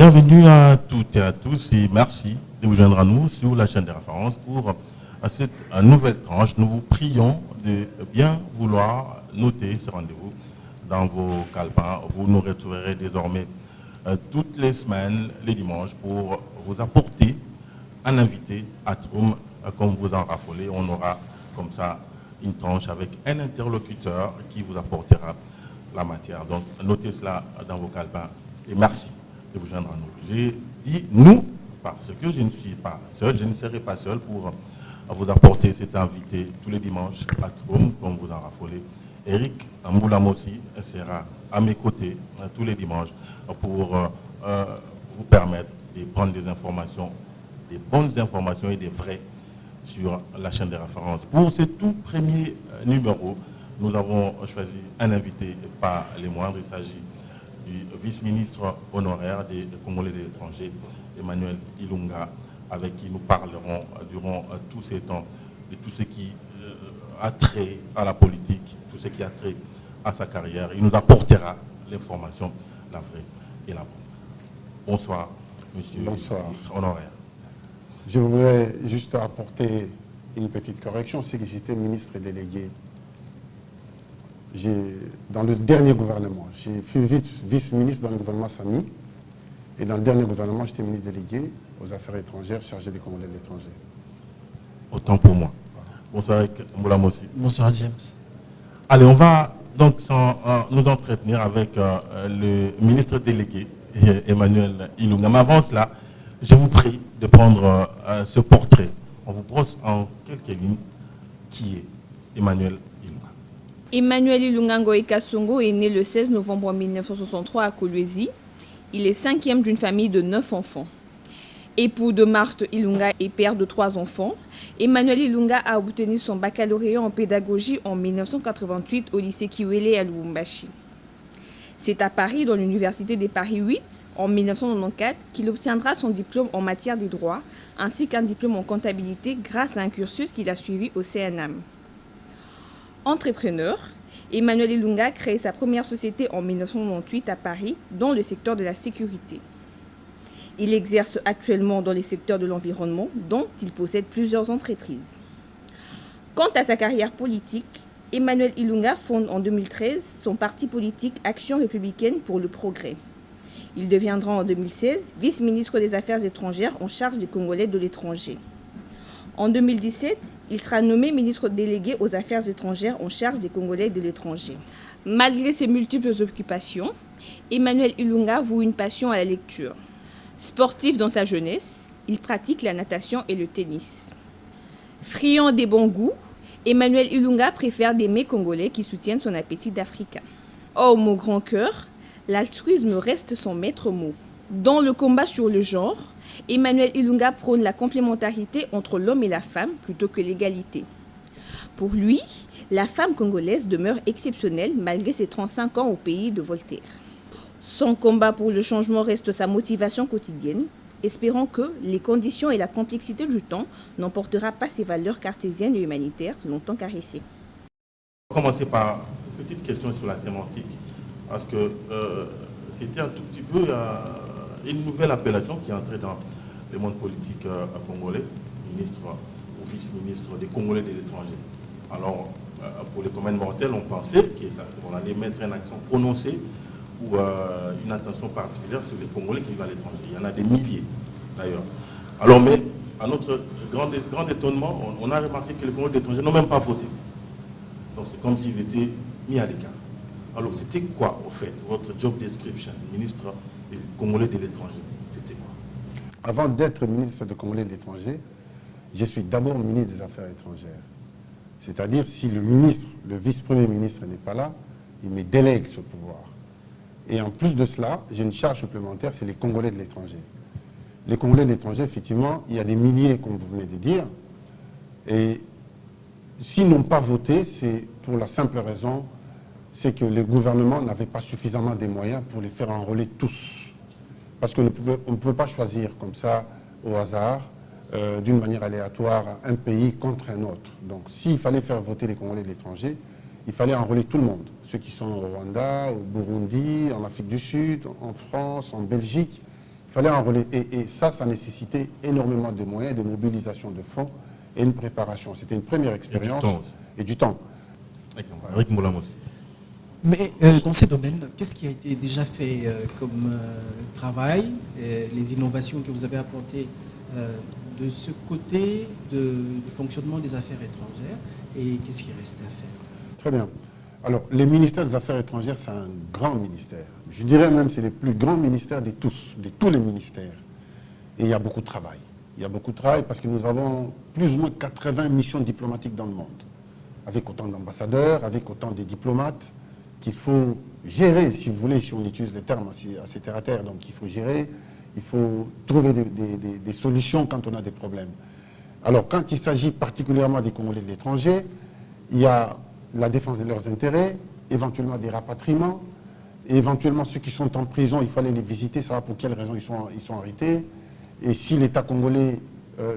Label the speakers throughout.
Speaker 1: Bienvenue à toutes et à tous et merci de vous joindre à nous sur la chaîne des références pour cette nouvelle tranche. Nous vous prions de bien vouloir noter ce rendez-vous dans vos calepins. Vous nous retrouverez désormais toutes les semaines, les dimanches, pour vous apporter un invité à Troum, comme vous en raffolez. On aura comme ça une tranche avec un interlocuteur qui vous apportera la matière. Donc notez cela dans vos calepins et merci de vous joindre à nous. J'ai dit nous parce que je ne suis pas seul, je ne serai pas seul pour vous apporter cet invité tous les dimanches à Troum, comme vous en raffolez. Eric Mboulamossi sera à mes côtés tous les dimanches pour vous permettre de prendre des informations, des bonnes informations et des vraies sur la chaîne des références. Pour ce tout premier numéro, nous avons choisi un invité, pas les moindres. Il s'agit du vice-ministre honoraire des Congolais de l'étranger, Emmanuel Ilunga, avec qui nous parlerons durant tous ces temps de tout ce qui a trait à la politique, tout ce qui a trait à sa carrière. Il nous apportera l'information, la vraie et la bonne. Bonsoir, monsieur le ministre honoraire.
Speaker 2: Je voudrais juste apporter une petite correction, c'est que j'étais ministre délégué. Dans le dernier gouvernement, j'ai fait vice-ministre dans le gouvernement Sami, et dans le dernier gouvernement, j'étais ministre délégué aux affaires étrangères, chargé des Congolais de l'étranger.
Speaker 1: Autant pour moi. Bonsoir Eric Mboulamossi.
Speaker 3: Bonsoir James.
Speaker 1: Allez, on va donc nous entretenir avec le ministre délégué, Emmanuel Ilunga. Mais avant cela, je vous prie de prendre ce portrait. On vous brosse en quelques lignes qui est Emmanuel Ilunga.
Speaker 4: Emmanuel Ilunga Ngoï Kasongo est né le 16 novembre 1963 à Kolwezi. Il est cinquième d'une famille de 9 enfants. Époux de Marthe Ilunga et père de 3 enfants, Emmanuel Ilunga a obtenu son baccalauréat en pédagogie en 1988 au lycée Kiwele à Lubumbashi. C'est à Paris, dans l'université des Paris 8, en 1994, qu'il obtiendra son diplôme en matière des droits, ainsi qu'un diplôme en comptabilité grâce à un cursus qu'il a suivi au CNAM. Entrepreneur, Emmanuel Ilunga a créé sa première société en 1998 à Paris, dans le secteur de la sécurité. Il exerce actuellement dans les secteurs de l'environnement, dont il possède plusieurs entreprises. Quant à sa carrière politique, Emmanuel Ilunga fonde en 2013 son parti politique Action républicaine pour le progrès. Il deviendra en 2016 vice-ministre des Affaires étrangères en charge des Congolais de l'étranger. En 2017, il sera nommé ministre délégué aux Affaires étrangères en charge des Congolais de l'étranger. Malgré ses multiples occupations, Emmanuel Ilunga voue une passion à la lecture. Sportif dans sa jeunesse, il pratique la natation et le tennis. Friand des bons goûts, Emmanuel Ilunga préfère des mets congolais qui soutiennent son appétit d'Africain. Homme au grand cœur, l'altruisme reste son maître mot. Dans le combat sur le genre, Emmanuel Ilunga prône la complémentarité entre l'homme et la femme plutôt que l'égalité. Pour lui, la femme congolaise demeure exceptionnelle malgré ses 35 ans au pays de Voltaire. Son combat pour le changement reste sa motivation quotidienne, espérant que les conditions et la complexité du temps n'emportera pas ses valeurs cartésiennes et humanitaires longtemps caressées.
Speaker 1: On va commencer par une petite question sur la sémantique, parce que c'était un tout petit peu une nouvelle appellation qui est entrée dans le monde politique congolais, ministre ou vice-ministre des Congolais de l'étranger. Alors, pour les communs mortels, on pensait qu'on allait mettre un accent prononcé ou une attention particulière sur les Congolais qui vivent à l'étranger. Il y en a des milliers, d'ailleurs. Alors, mais à notre grand étonnement, on a remarqué que les Congolais de l'étranger n'ont même pas voté. Donc, c'est comme s'ils étaient mis à l'écart. Alors, c'était quoi, au fait, votre job description, ministre des Congolais de l'étranger? C'était quoi?
Speaker 2: Avant d'être ministre des Congolais de l'étranger, je suis d'abord ministre des Affaires étrangères. C'est-à-dire, si le ministre, le vice-premier ministre n'est pas là, il me délègue ce pouvoir. Et en plus de cela, j'ai une charge supplémentaire, c'est les Congolais de l'étranger. Les Congolais de l'étranger, effectivement, il y a des milliers, comme vous venez de dire. Et s'ils n'ont pas voté, c'est pour la simple raison, c'est que le gouvernement n'avait pas suffisamment de moyens pour les faire enrôler tous. Parce qu'on ne pouvait pas choisir comme ça, au hasard, d'une manière aléatoire, un pays contre un autre. Donc s'il fallait faire voter les Congolais de l'étranger, il fallait enrôler tout le monde. Ceux qui sont au Rwanda, au Burundi, en Afrique du Sud, en France, en Belgique. Il Il fallait enrôler. Et ça nécessitait énormément de moyens, de mobilisation de fonds et une préparation. C'était une première expérience. Et du temps.
Speaker 1: Avec Moulam aussi.
Speaker 3: Mais dans ces domaines, qu'est-ce qui a été déjà fait comme travail, les innovations que vous avez apportées de ce côté du fonctionnement des affaires étrangères, et qu'est-ce qui reste à faire?
Speaker 2: Très bien. Alors, les ministères des Affaires étrangères, c'est un grand ministère. Je dirais même que c'est le plus grand ministère de tous les ministères. Et il y a beaucoup de travail. Il y a beaucoup de travail parce que nous avons plus ou moins 80 missions diplomatiques dans le monde, avec autant d'ambassadeurs, avec autant de diplomates, qu'il faut gérer, si vous voulez, si on utilise les termes assez terre à terre. Donc, il faut gérer, il faut trouver des solutions quand on a des problèmes. Alors, quand il s'agit particulièrement des Congolais de l'étranger, il y a la défense de leurs intérêts, éventuellement des rapatriements, et éventuellement ceux qui sont en prison, il fallait les visiter, savoir pour quelles raisons ils sont arrêtés. Et si l'État congolais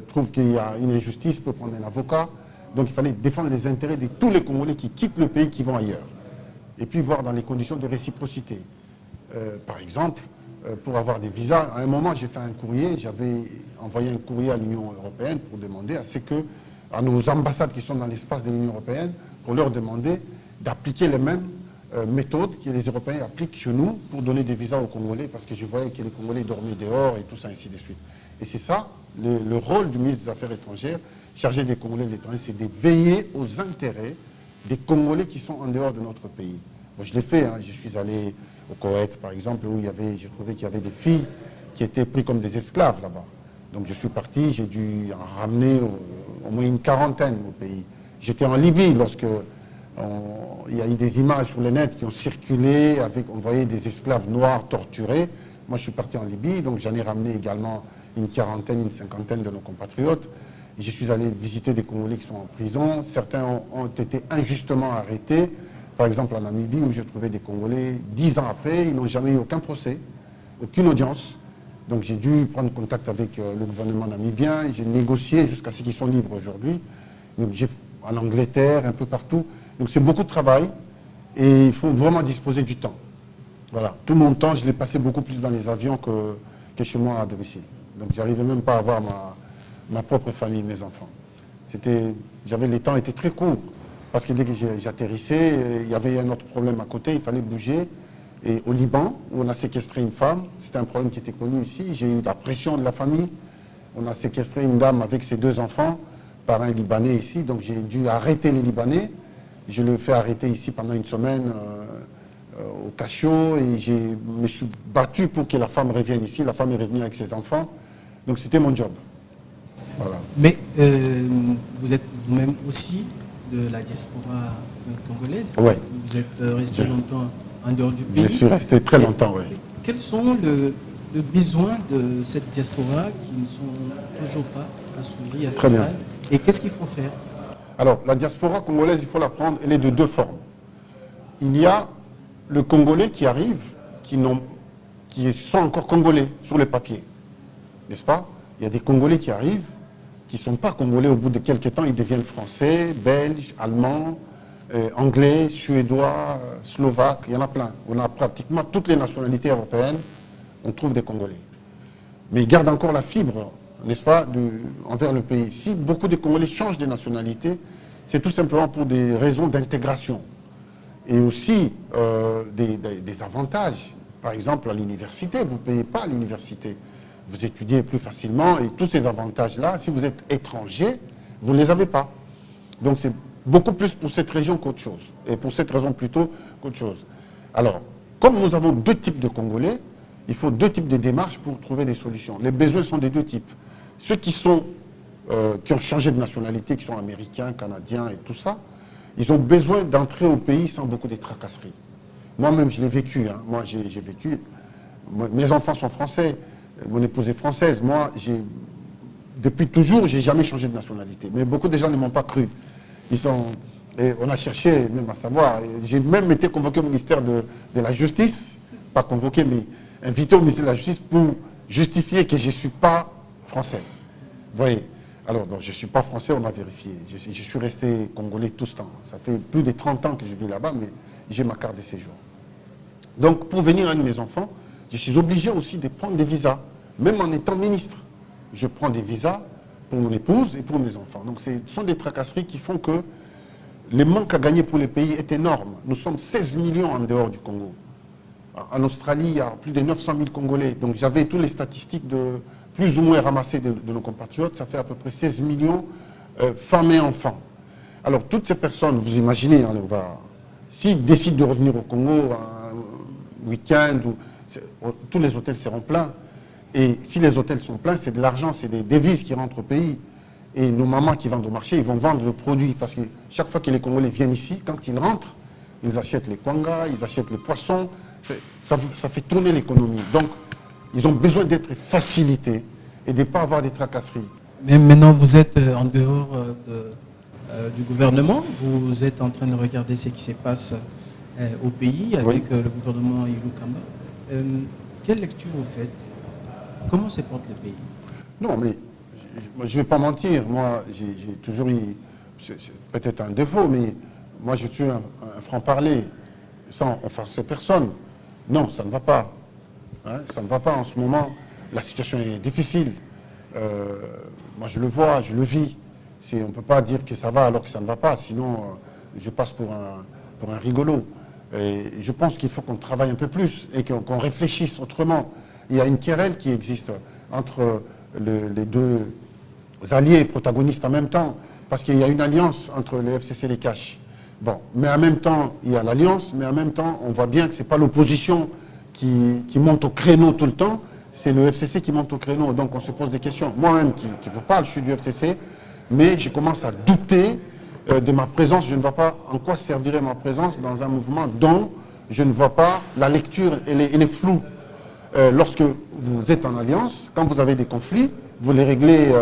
Speaker 2: trouve qu'il y a une injustice, peut prendre un avocat. Donc il fallait défendre les intérêts de tous les Congolais qui quittent le pays, qui vont ailleurs. Et puis voir dans les conditions de réciprocité. Par exemple, pour avoir des visas, à un moment j'ai fait un courrier, j'avais envoyé un courrier à l'Union européenne pour demander à nos ambassades qui sont dans l'espace de l'Union européenne, pour leur demander d'appliquer les mêmes méthodes que les Européens appliquent chez nous pour donner des visas aux Congolais, parce que je voyais que les Congolais dormaient dehors et tout ça, ainsi de suite. Et c'est ça, le rôle du ministre des Affaires étrangères, chargé des Congolais de l'étranger, c'est de veiller aux intérêts des Congolais qui sont en dehors de notre pays. Moi, je l'ai fait, hein. Je suis allé au Koweït, par exemple, où j'ai trouvé qu'il y avait des filles qui étaient prises comme des esclaves là-bas. Donc je suis parti, j'ai dû en ramener au moins une quarantaine au pays. J'étais en Libye lorsque il y a eu des images sur le net qui ont circulé, on voyait des esclaves noirs torturés. Moi, je suis parti en Libye, donc j'en ai ramené également une quarantaine, une cinquantaine de nos compatriotes. Et je suis allé visiter des Congolais qui sont en prison. Certains ont été injustement arrêtés. Par exemple, en Namibie, où j'ai trouvé des Congolais, 10 ans après, ils n'ont jamais eu aucun procès, aucune audience. Donc j'ai dû prendre contact avec le gouvernement namibien. J'ai négocié jusqu'à ce qu'ils soient libres aujourd'hui. Donc en Angleterre, un peu partout. Donc c'est beaucoup de travail et il faut vraiment disposer du temps. Voilà. Tout mon temps, je l'ai passé beaucoup plus dans les avions que chez moi à domicile. Donc j'arrivais même pas à voir ma propre famille, mes enfants. Les temps étaient très courts parce que dès que j'atterrissais, il y avait un autre problème à côté, il fallait bouger. Et au Liban, où on a séquestré une femme, c'était un problème qui était connu ici, j'ai eu la pression de la famille. On a séquestré une dame avec ses 2 enfants par un Libanais ici, donc j'ai dû arrêter les Libanais. Je l'ai fait arrêter ici pendant une semaine au cachot et je me suis battu pour que la femme revienne ici. La femme est revenue avec ses enfants, donc c'était mon job. Voilà.
Speaker 3: Mais vous êtes vous-même aussi de la diaspora congolaise.
Speaker 2: Oui.
Speaker 3: Vous êtes resté longtemps en dehors du pays.
Speaker 2: Je suis resté très longtemps, oui.
Speaker 3: Quels sont les besoins de cette diaspora qui ne sont toujours pas assouvis à ce stade? Et qu'est-ce qu'il faut faire?
Speaker 2: Alors, la diaspora congolaise, il faut la prendre, elle est de 2 formes. Il y a le Congolais qui arrive, qui sont encore Congolais sur les papiers, n'est-ce pas? Il y a des Congolais qui arrivent, qui ne sont pas Congolais, au bout de quelques temps, ils deviennent Français, Belges, Allemands, Anglais, Suédois, Slovaques, il y en a plein. On a pratiquement toutes les nationalités européennes, on trouve des Congolais. Mais ils gardent encore la fibre, n'est-ce pas, envers le pays. Si beaucoup de Congolais changent de nationalité, c'est tout simplement pour des raisons d'intégration. Et aussi des avantages. Par exemple, à l'université, vous ne payez pas à l'université. Vous étudiez plus facilement et tous ces avantages-là, si vous êtes étranger, vous ne les avez pas. Donc c'est beaucoup plus pour cette région qu'autre chose. Et pour cette raison plutôt qu'autre chose. Alors, comme nous avons 2 types de Congolais, il faut 2 types de démarches pour trouver des solutions. Les besoins sont des 2 types. Ceux qui ont changé de nationalité, qui sont américains, canadiens et tout ça, ils ont besoin d'entrer au pays sans beaucoup de tracasseries. Moi-même, je l'ai vécu. Hein. Moi, j'ai vécu. Mes enfants sont français. Mon épouse est française. Moi, depuis toujours, je n'ai jamais changé de nationalité. Mais beaucoup de gens ne m'ont pas cru. Et on a cherché même à savoir. J'ai même été convoqué au ministère de la Justice. Pas convoqué, mais invité au ministère de la Justice pour justifier que je ne suis pas français. Vous voyez? Alors, non, je ne suis pas français, on a vérifié. Je suis resté congolais tout ce temps. Ça fait plus de 30 ans que je vis là-bas, mais j'ai ma carte de séjour. Donc, pour venir avec mes enfants, je suis obligé aussi de prendre des visas. même en étant ministre. Je prends des visas pour mon épouse et pour mes enfants. Donc ce sont des tracasseries qui font que les manques à gagner pour les pays est énorme. Nous sommes 16 millions en dehors du Congo. En Australie, il y a plus de 900 000 Congolais. Donc j'avais toutes les statistiques de plus ou moins ramassées de nos compatriotes. Ça fait à peu près 16 millions femmes et enfants. Alors toutes ces personnes, vous imaginez, hein, s'ils décident de revenir au Congo un week-end, tous les hôtels seront pleins. Et si les hôtels sont pleins, c'est de l'argent, c'est des devises qui rentrent au pays. Et nos mamans qui vendent au marché, ils vont vendre le produit. Parce que chaque fois que les Congolais viennent ici, quand ils rentrent, ils achètent les kwangas, ils achètent les poissons. Ça fait tourner l'économie. Donc, ils ont besoin d'être facilités et de ne pas avoir des tracasseries.
Speaker 3: Mais maintenant, vous êtes en dehors du gouvernement. Vous êtes en train de regarder ce qui se passe au pays avec le gouvernement Ilou Kamba. Quelle lecture vous faites? Comment se porte le pays?
Speaker 2: Non, mais je ne vais pas mentir. Moi, j'ai toujours eu, peut-être un défaut, mais moi, je suis un franc-parler, sans offenser personne. Non, ça ne va pas. Hein, ça ne va pas en ce moment. La situation est difficile. Moi, je le vois, je le vis. On ne peut pas dire que ça va alors que ça ne va pas. Sinon, je passe pour un rigolo. Et je pense qu'il faut qu'on travaille un peu plus et qu'on réfléchisse autrement. Il y a une querelle qui existe entre les deux alliés protagonistes en même temps, parce qu'il y a une alliance entre les FCC et les Cash. Bon, mais en même temps, il y a l'alliance, mais en même temps, on voit bien que ce n'est pas l'opposition qui monte au créneau tout le temps, c'est le FCC qui monte au créneau. Donc on se pose des questions. Moi-même qui vous parle, je suis du FCC, mais je commence à douter de ma présence. Je ne vois pas en quoi servirait ma présence dans un mouvement dont je ne vois pas la lecture, elle est floue. Lorsque vous êtes en alliance, quand vous avez des conflits, vous les réglez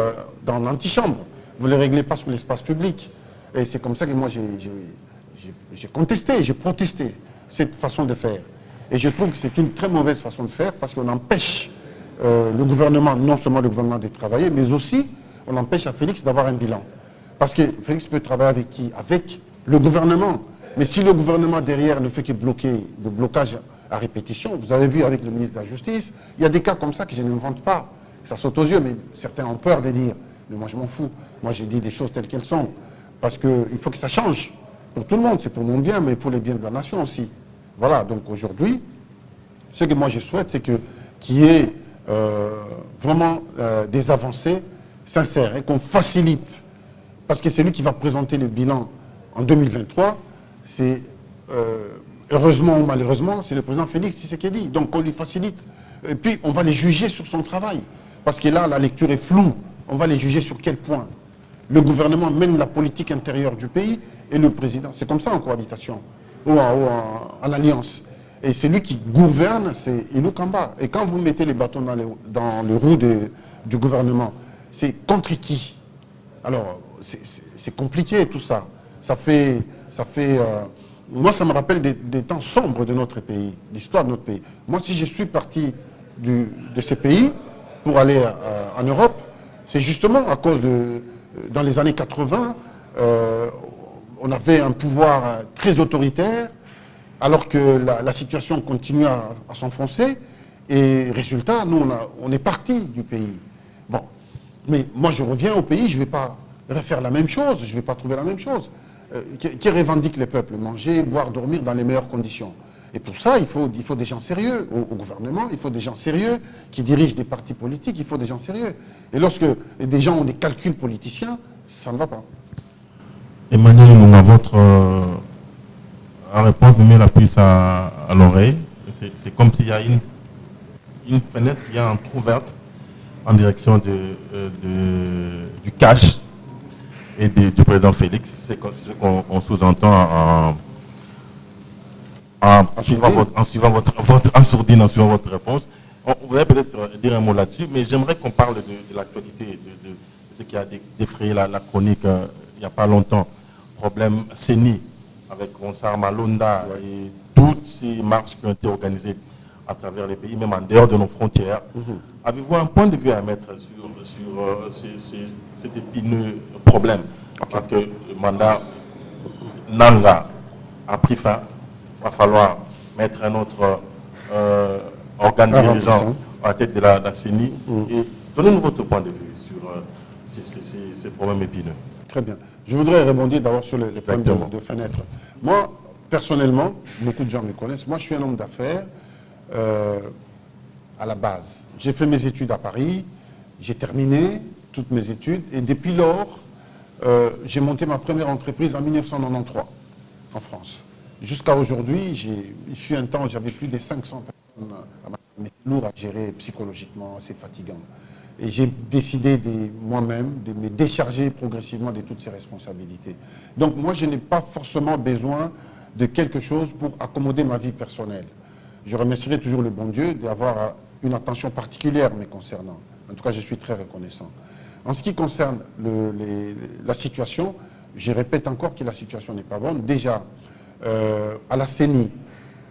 Speaker 2: dans l'antichambre. Vous ne les réglez pas sur l'espace public. Et c'est comme ça que moi, j'ai contesté, j'ai protesté cette façon de faire. Et je trouve que c'est une très mauvaise façon de faire parce qu'on empêche le gouvernement, non seulement le gouvernement de travailler, mais aussi on empêche à Félix d'avoir un bilan. Parce que Félix peut travailler avec qui? Avec le gouvernement. Mais si le gouvernement derrière ne fait que bloquer, de blocage à répétition, vous avez vu avec le ministre de la Justice, il y a des cas comme ça que je n'invente pas. Ça saute aux yeux, mais certains ont peur de dire. Mais moi, je m'en fous. Moi, j'ai dit des choses telles qu'elles sont. Parce qu'il faut que ça change. Pour tout le monde, c'est pour mon bien, mais pour les biens de la nation aussi. Voilà, donc aujourd'hui, ce que moi je souhaite, c'est qu'il y ait vraiment des avancées sincères et qu'on facilite. Parce que c'est lui qui va présenter le bilan en 2023. C'est, heureusement ou malheureusement, c'est le président Félix Tshisekedi. Donc on lui facilite. Et puis on va les juger sur son travail. Parce que là, la lecture est floue. On va les juger sur quel point? Le gouvernement mène la politique intérieure du pays et le président. C'est comme ça en cohabitation ou en alliance. Et c'est lui qui gouverne, c'est Ilou Kamba. Et quand vous mettez les bâtons dans le roue du gouvernement, c'est contre qui? Alors, c'est compliqué tout ça. Moi, ça me rappelle des temps sombres de notre pays, l'histoire de notre pays. Moi, si je suis parti de ces pays pour aller en Europe, c'est justement à cause dans les années 80, on avait un pouvoir très autoritaire, alors que la situation continue à s'enfoncer. Et résultat, nous, on est parti du pays. Bon, mais moi, je reviens au pays, je ne vais pas refaire la même chose, je ne vais pas trouver la même chose. Qui revendique les peuples? Manger, boire, dormir dans les meilleures conditions. Et pour ça, il faut des gens sérieux au gouvernement, il faut des gens sérieux qui dirigent des partis politiques, il faut des gens sérieux. Et lorsque des gens ont des calculs politiciens, ça ne va pas.
Speaker 1: Emmanuel Lunga, votre réponse me met la puce à l'oreille. C'est comme s'il y a une fenêtre qui est entrouverte en direction du cash et du président Félix. C'est ce qu'on sous-entend en suivant votre réponse. Vous allez peut-être dire un mot là-dessus, mais j'aimerais qu'on parle de l'actualité, de ce qui a défrayé la chronique il n'y a pas longtemps. Problème CENI avec Ronsard Malonda et toutes ces marches qui ont été organisées à travers les pays, même en dehors de nos frontières. Avez-vous un point de vue à mettre sur cet épineux problème? Parce que le mandat Nanga a pris fin. Il va falloir mettre un autre organe dirigeant à la tête de la CENI. Et donnez-nous votre point de vue sur ces problèmes épineux.
Speaker 2: Très bien. Je voudrais rebondir d'abord sur les problèmes
Speaker 1: Exactement.
Speaker 2: de fenêtres. Moi, personnellement, beaucoup de gens me connaissent, moi je suis un homme d'affaires à la base. J'ai fait mes études à Paris, j'ai terminé toutes mes études et depuis lors, j'ai monté ma première entreprise en 1993 en France. Jusqu'à aujourd'hui, il fut un temps, j'avais plus de 500 personnes à ma mais c'est lourd à gérer psychologiquement, c'est fatigant. Et j'ai décidé moi-même de me décharger progressivement de toutes ces responsabilités. Donc moi, je n'ai pas forcément besoin de quelque chose pour accommoder ma vie personnelle. Je remercierai toujours le bon Dieu d'avoir une attention particulière me concernant. En tout cas, je suis très reconnaissant. En ce qui concerne la situation, je répète encore que la situation n'est pas bonne. Déjà, à la CENI,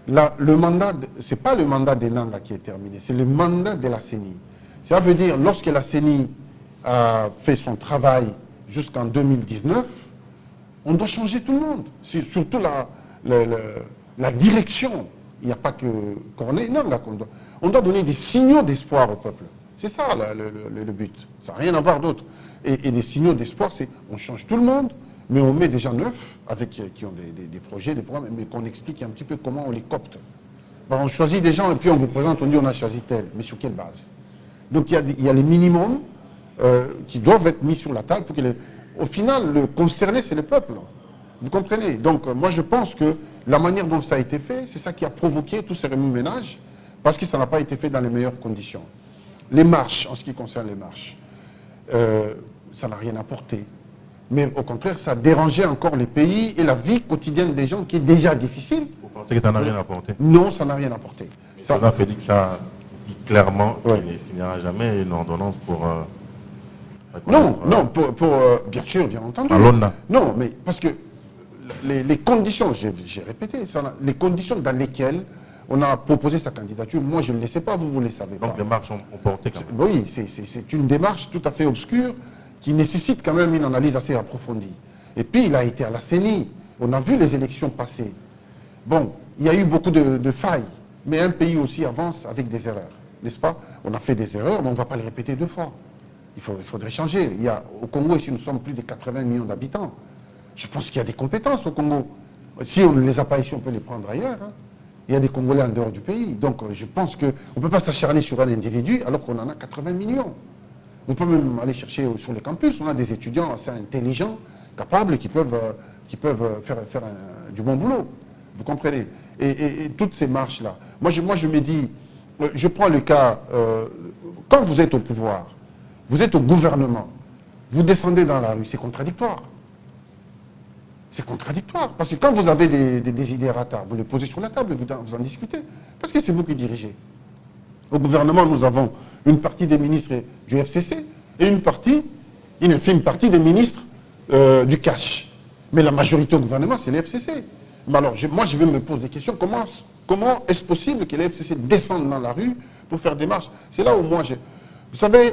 Speaker 2: le mandat, ce n'est pas le mandat des NAN qui est terminé, c'est le mandat de la CENI. Ça veut dire, lorsque la CENI a fait son travail jusqu'en 2019, on doit changer tout le monde. C'est surtout la direction. Il n'y a pas que Corneille, non, là, on doit donner des signaux d'espoir au peuple. C'est ça le but. Ça n'a rien à voir d'autre. Et les signaux d'espoir, c'est on change tout le monde, mais on met des gens neufs, qui ont des projets, des programmes, mais qu'on explique un petit peu comment on les copte. Ben, on choisit des gens et puis on vous présente, on dit on a choisi tel, mais sur quelle base? Donc il y a les minimums qui doivent être mis sur la table pour que au final, le concerné, c'est le peuple. Vous comprenez? Donc moi je pense que la manière dont ça a été fait, c'est ça qui a provoqué tous ces remue-ménages, parce que ça n'a pas été fait dans les meilleures conditions. Les marches, en ce qui concerne les marches, ça n'a rien apporté. Mais au contraire, ça dérangeait encore les pays et la vie quotidienne des gens qui est déjà difficile.
Speaker 1: Vous pensez que ça n'a rien apporté?
Speaker 2: Non, ça n'a rien apporté.
Speaker 1: Mais ça a fait dire que ça dit clairement
Speaker 2: Ouais.
Speaker 1: qu'il ne signera jamais une ordonnance pour...
Speaker 2: Non, bien sûr, bien entendu.
Speaker 1: À l'ONA.
Speaker 2: Non, mais parce que les conditions, j'ai répété, les conditions dans lesquelles on a proposé sa candidature, moi je ne le sais pas, vous ne le savez pas.
Speaker 1: Donc les marches ont porté quand même.
Speaker 2: Oui, c'est une démarche tout à fait obscure qui nécessite quand même une analyse assez approfondie. Et puis il a été à la CENI, on a vu les élections passées. Bon, il y a eu beaucoup de failles, mais un pays aussi avance avec des erreurs, n'est-ce pas? On a fait des erreurs, mais on ne va pas les répéter deux fois. Il faudrait changer. Au Congo, ici, nous sommes plus de 80 millions d'habitants. Je pense qu'il y a des compétences au Congo. Si on ne les a pas ici, on peut les prendre ailleurs. Hein. Il y a des Congolais en dehors du pays. Donc, je pense qu'on ne peut pas s'acharner sur un individu alors qu'on en a 80 millions. On peut même aller chercher sur les campus. On a des étudiants assez intelligents, capables, qui peuvent faire du bon boulot. Vous comprenez? Et toutes ces marches-là. Moi, je me dis, je prends le cas, quand vous êtes au pouvoir, vous êtes au gouvernement, vous descendez dans la rue, c'est contradictoire. C'est contradictoire. Parce que quand vous avez des desiderata, vous les posez sur la table, vous en discutez. Parce que c'est vous qui dirigez. Au gouvernement, nous avons une partie des ministres du FCC et une infime partie des ministres du cash. Mais la majorité au gouvernement, c'est le FCC. Mais alors, moi, je vais me poser des questions. Comment est-ce possible que les FCC descendent dans la rue pour faire des marches? C'est là où moi, vous savez,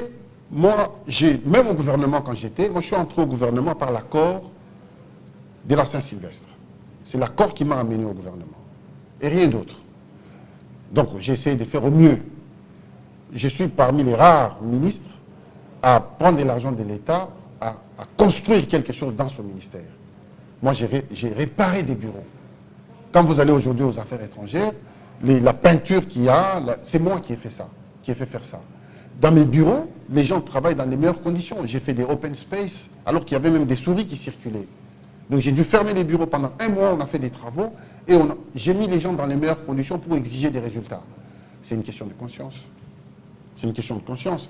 Speaker 2: moi, même au gouvernement, quand moi, je suis entré au gouvernement par l'accord de la Saint-Sylvestre. C'est l'accord qui m'a amené au gouvernement. Et rien d'autre. Donc, j'ai essayé de faire au mieux. Je suis parmi les rares ministres à prendre de l'argent de l'État, à construire quelque chose dans son ministère. Moi, j'ai réparé des bureaux. Quand vous allez aujourd'hui aux affaires étrangères, la peinture qu'il y a, c'est moi qui ai fait ça, qui ai fait faire ça. Dans mes bureaux, les gens travaillent dans les meilleures conditions. J'ai fait des open space, alors qu'il y avait même des souris qui circulaient. Donc j'ai dû fermer les bureaux pendant un mois, on a fait des travaux, et j'ai mis les gens dans les meilleures conditions pour exiger des résultats. C'est une question de conscience. C'est une question de conscience.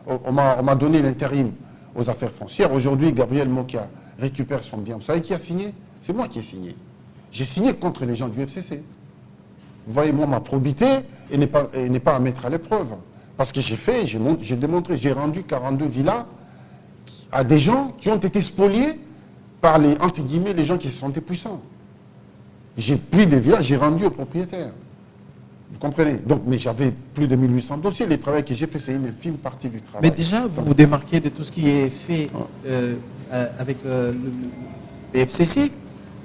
Speaker 2: On m'a donné l'intérim aux affaires foncières. Aujourd'hui, Gabriel Mokia récupère son bien. Vous savez qui a signé? C'est moi qui ai signé. J'ai signé contre les gens du FCC. Vous voyez, moi, ma probité n'est pas à mettre à l'épreuve. Parce que j'ai démontré, j'ai rendu 42 villas à des gens qui ont été spoliés par entre guillemets, les gens qui se sentaient puissants. J'ai pris des villas, j'ai rendu aux propriétaires. Vous comprenez? Donc, mais j'avais plus de 1800 dossiers. Les travaux que j'ai fait, c'est une infime partie du travail.
Speaker 3: Mais déjà, vous vous démarquez de tout ce qui est fait avec le PFCC.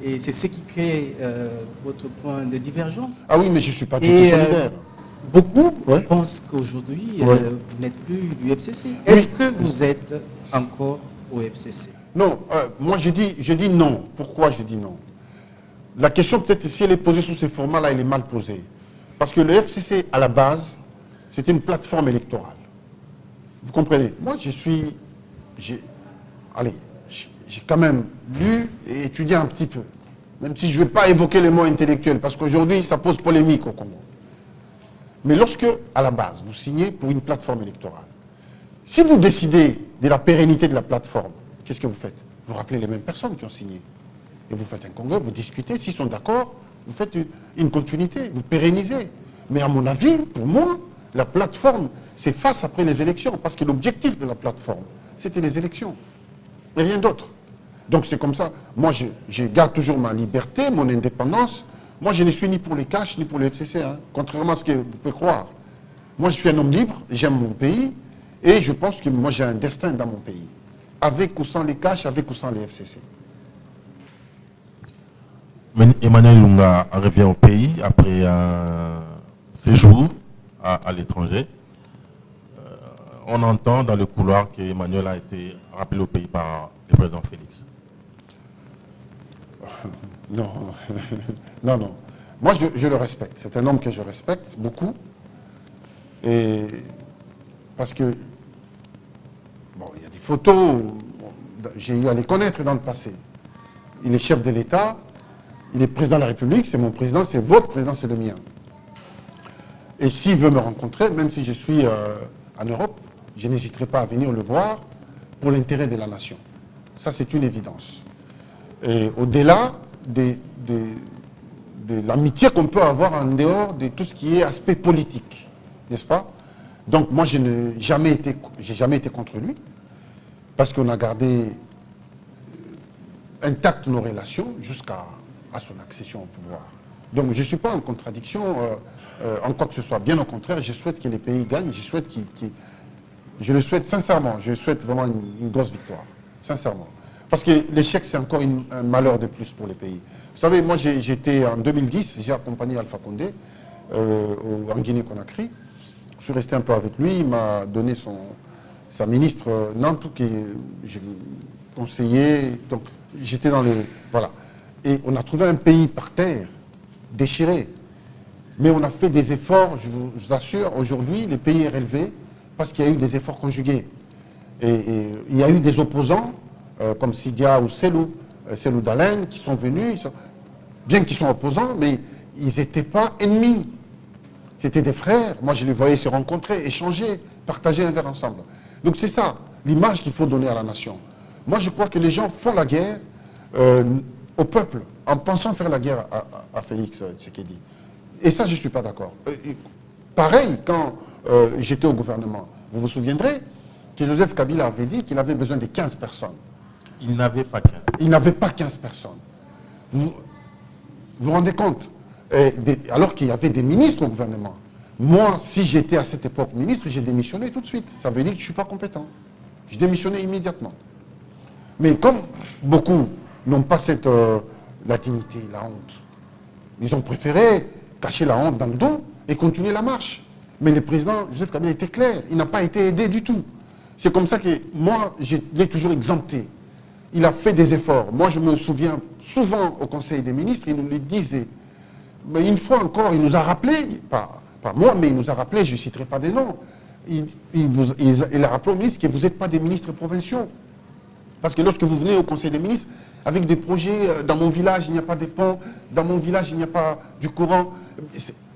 Speaker 3: Et c'est ce qui crée votre point de divergence.
Speaker 2: Ah oui, mais je ne suis pas du tout solidaire.
Speaker 3: Beaucoup
Speaker 2: Ouais.
Speaker 3: pensent qu'aujourd'hui,
Speaker 2: Ouais.
Speaker 3: vous n'êtes plus du FCC. Est-ce que vous êtes encore au FCC?
Speaker 2: Non, moi j'ai dit non. Pourquoi j'ai dit non? La question peut-être si elle est posée sous ces formats-là, elle est mal posée. Parce que le FCC, à la base, c'était une plateforme électorale. Vous comprenez? Moi j'ai quand même lu et étudié un petit peu. Même si je ne vais pas évoquer les mots intellectuels, parce qu'aujourd'hui, ça pose polémique au Congo. Mais lorsque, à la base, vous signez pour une plateforme électorale, si vous décidez de la pérennité de la plateforme, qu'est-ce que vous faites? Vous rappelez les mêmes personnes qui ont signé. Et vous faites un congrès, vous discutez, s'ils sont d'accord, vous faites une continuité, vous pérennisez. Mais à mon avis, pour moi, la plateforme s'efface après les élections, parce que l'objectif de la plateforme, c'était les élections, et rien d'autre. Donc c'est comme ça. Moi, je garde toujours ma liberté, mon indépendance. Moi, je ne suis ni pour les cash, ni pour le FCC, hein, contrairement à ce que vous pouvez croire. Moi, je suis un homme libre, j'aime mon pays, et je pense que moi, j'ai un destin dans mon pays. Avec ou sans les cash, avec ou sans les FCC.
Speaker 1: Emmanuel Lunga revient au pays après un séjour à l'étranger. On entend dans le couloir qu'Emmanuel a été rappelé au pays par le président Félix.
Speaker 2: Non, non, non. Moi, je le respecte. C'est un homme que je respecte beaucoup. Et parce que, bon, il y a des photos, j'ai eu à les connaître dans le passé. Il est chef de l'État, il est président de la République, c'est mon président, c'est votre président, c'est le mien. Et s'il veut me rencontrer, même si je suis en Europe, je n'hésiterai pas à venir le voir pour l'intérêt de la nation. Ça, c'est une évidence. Et au-delà de l'amitié qu'on peut avoir en dehors de tout ce qui est aspect politique, n'est-ce pas? Donc moi, je n'ai jamais été contre lui, parce qu'on a gardé intactes nos relations jusqu'à son accession au pouvoir. Donc je ne suis pas en contradiction en quoi que ce soit. Bien au contraire, je souhaite que les pays gagnent, je le souhaite sincèrement, je souhaite vraiment une grosse victoire, sincèrement. Parce que l'échec, c'est encore un malheur de plus pour les pays. Vous savez, moi, j'étais en 2010, j'ai accompagné Alpha Condé en Guinée-Conakry. Je suis resté un peu avec lui, il m'a donné sa ministre Nantou, qui j'ai conseillé. Donc, j'étais dans le... Voilà. Et on a trouvé un pays par terre, déchiré. Mais on a fait des efforts, je vous assure, aujourd'hui, le pays est relevé parce qu'il y a eu des efforts conjugués. Et il y a eu des opposants, comme Sidia ou Selou Dalen, qui sont venus, bien qu'ils soient opposants, mais ils n'étaient pas ennemis. C'était des frères. Moi, je les voyais se rencontrer, échanger, partager un verre ensemble. Donc c'est ça, l'image qu'il faut donner à la nation. Moi, je crois que les gens font la guerre au peuple, en pensant faire la guerre à Félix Tshisekedi. Et ça, je ne suis pas d'accord. Pareil, quand j'étais au gouvernement, vous vous souviendrez que Joseph Kabila avait dit qu'il avait besoin de 15 personnes.
Speaker 1: Il n'avait pas 15.
Speaker 2: Il n'avait pas 15 personnes. Vous vous rendez compte? Alors qu'il y avait des ministres au gouvernement. Moi, si j'étais à cette époque ministre, j'ai démissionné tout de suite. Ça veut dire que je ne suis pas compétent. Je démissionnais immédiatement. Mais comme beaucoup n'ont pas la dignité, la honte, ils ont préféré cacher la honte dans le dos et continuer la marche. Mais le président Joseph Kabila était clair, il n'a pas été aidé du tout. C'est comme ça que moi, je l'ai toujours exempté. Il a fait des efforts. Moi, je me souviens souvent au Conseil des ministres, il nous le disait. Mais une fois encore, il nous a rappelé, pas moi, mais il nous a rappelé, je ne citerai pas des noms, il a rappelé aux ministres que vous n'êtes pas des ministres provinciaux. Parce que lorsque vous venez au Conseil des ministres, avec des projets, dans mon village, il n'y a pas de pont, dans mon village, il n'y a pas du courant,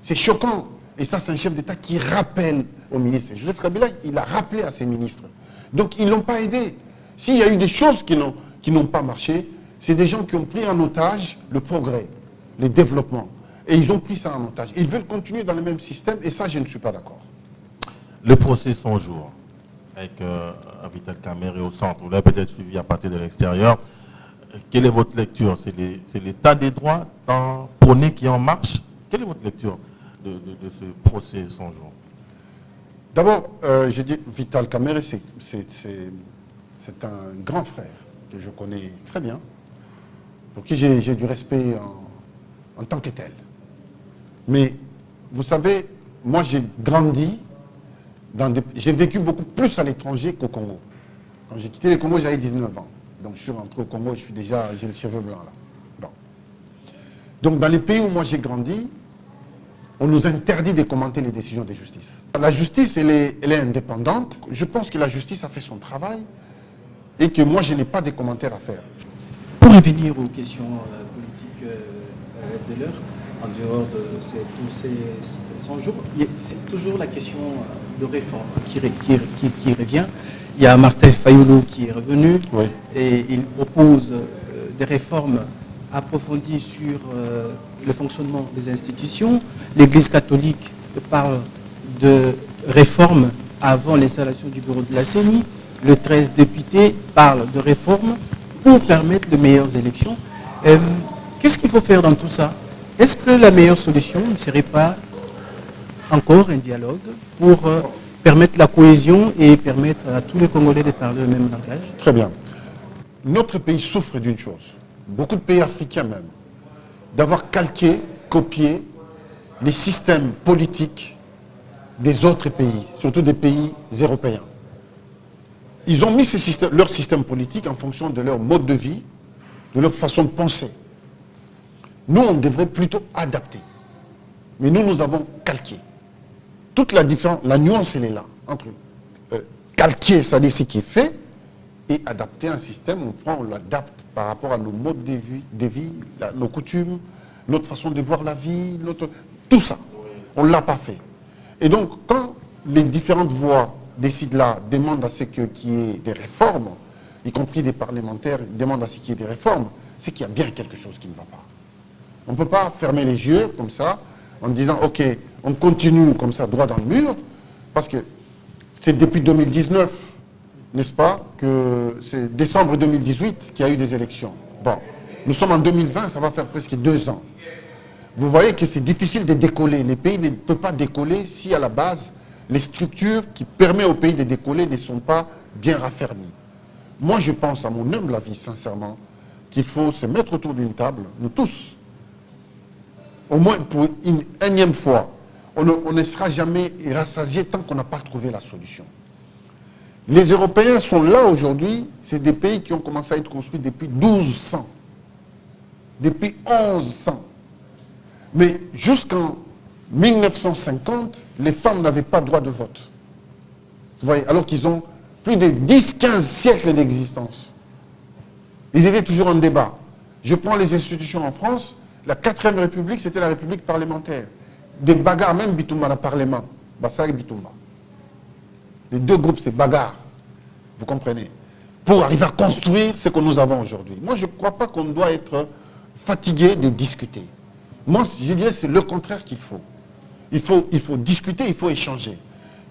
Speaker 2: c'est choquant. Et ça, c'est un chef d'État qui rappelle aux ministres. Joseph Kabila, il a rappelé à ses ministres. Donc, ils ne l'ont pas aidé. S'il y a eu des choses qui n'ont pas marché, c'est des gens qui ont pris en otage le progrès, le développement. Et ils ont pris ça en otage. Ils veulent continuer dans le même système, et ça, je ne suis pas d'accord.
Speaker 1: Le procès 100 jours, avec Vital Kamerhe au centre, vous l'avez peut-être suivi à partir de l'extérieur. Quelle est votre lecture? C'est l'état des droits prôné qui est en marche? Quelle est votre lecture de ce procès 100 jours?
Speaker 2: D'abord, je dis Vital Kamerhe, c'est un grand frère que je connais très bien, pour qui j'ai du respect en tant que tel. Mais vous savez, moi j'ai grandi, j'ai vécu beaucoup plus à l'étranger qu'au Congo. Quand j'ai quitté le Congo, j'avais 19 ans. Donc je suis rentré au Congo, j'ai le cheveu blanc là. Bon. Donc dans les pays où moi j'ai grandi, on nous interdit de commenter les décisions de justice. La justice, elle est indépendante. Je pense que la justice a fait son travail et que moi je n'ai pas de commentaires à faire.
Speaker 3: Pour revenir aux questions politiques de l'heure, en dehors de tous ces 100 jours, c'est toujours la question de réforme qui revient. Il y a Martin Fayulu qui est revenu et il propose des réformes approfondies sur le fonctionnement des institutions. L'Église catholique parle de réformes avant l'installation du bureau de la CENI. Le 13 députés parlent de réformes pour permettre de meilleures élections. Qu'est-ce qu'il faut faire dans tout ça? Est-ce que la meilleure solution ne serait pas encore un dialogue pour permettre la cohésion et permettre à tous les Congolais de parler le même langage?
Speaker 2: Très bien. Notre pays souffre d'une chose, beaucoup de pays africains même, d'avoir calqué, copié les systèmes politiques des autres pays, surtout des pays européens. Ils ont mis leur système politique en fonction de leur mode de vie, de leur façon de penser. Nous, on devrait plutôt adapter. Mais nous avons calqué. Toute la différence, la nuance, elle est là. Entre calquer, c'est-à-dire ce qui est fait, et adapter un système, on l'adapte par rapport à nos modes de vie, nos coutumes, notre façon de voir la vie, tout ça. On ne l'a pas fait. Et donc, quand les différentes voix décident là, demandent à ce qu'il y ait des réformes, y compris des parlementaires demandent à ce qu'il y ait des réformes, c'est qu'il y a bien quelque chose qui ne va pas. On ne peut pas fermer les yeux comme ça, en disant, ok, on continue comme ça, droit dans le mur, parce que c'est depuis 2019, n'est-ce pas, que c'est décembre 2018 qu'il y a eu des élections. Bon, nous sommes en 2020, ça va faire presque 2 ans. Vous voyez que c'est difficile de décoller. Les pays ne peuvent pas décoller si à la base, les structures qui permettent au pays de décoller ne sont pas bien raffermies. Moi, je pense, à mon humble avis, sincèrement, qu'il faut se mettre autour d'une table, nous tous, au moins pour une énième fois. On ne sera jamais rassasié tant qu'on n'a pas trouvé la solution. Les Européens sont là aujourd'hui, c'est des pays qui ont commencé à être construits depuis 1200, depuis 1100. Mais jusqu'en 1950, les femmes n'avaient pas droit de vote. Vous voyez, alors qu'ils ont plus de 10-15 siècles d'existence. Ils étaient toujours en débat. Je prends les institutions en France, la 4e République, c'était la République parlementaire. Des bagarres, même Bitumba, dans le Parlement. Bassar et Bitumba. Les deux groupes, c'est bagarre. Vous comprenez? Pour arriver à construire ce que nous avons aujourd'hui. Moi, je ne crois pas qu'on doit être fatigué de discuter. Moi, je dirais que c'est le contraire qu'il faut. Il faut discuter, il faut échanger.